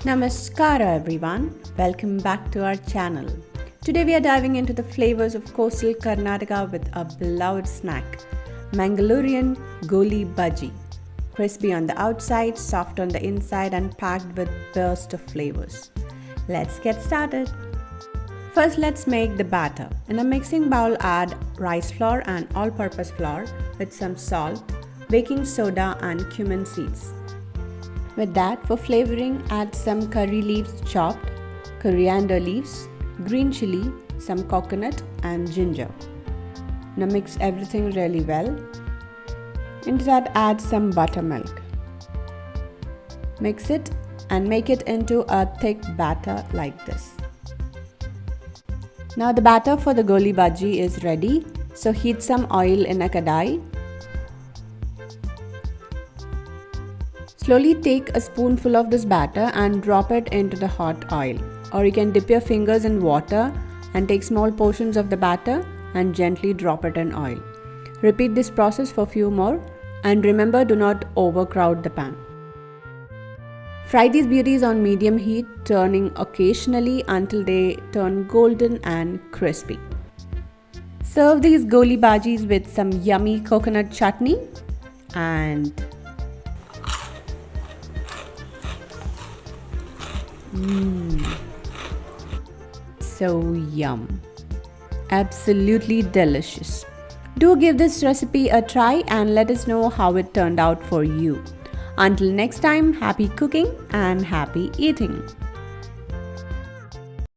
Namaskara everyone, welcome back to our channel. Today we are diving into the flavors of coastal Karnataka with a beloved snack, Mangaluru Goli Bajji. Crispy on the outside, soft on the inside and packed with burst of flavors. Let's get started. First let's make the batter. In a mixing bowl add rice flour and all-purpose flour with some salt, baking soda and cumin seeds. With that, for flavoring, add some curry leaves chopped, coriander leaves, green chili, some coconut and ginger. Now mix everything really well. Into that add some buttermilk. Mix it and make it into a thick batter like this. Now the batter for the Goli Bajji is ready, so heat some oil in a kadai. Slowly take a spoonful of this batter and drop it into the hot oil. Or you can dip your fingers in water and take small portions of the batter and gently drop it in oil. Repeat this process for a few more and remember, do not overcrowd the pan. Fry these beauties on medium heat, turning occasionally until they turn golden and crispy. Serve these Goli Bajis with some yummy coconut chutney and so yum. Absolutely delicious. Do give this recipe a try and let us know how it turned out for you. Until next time, happy cooking and happy eating.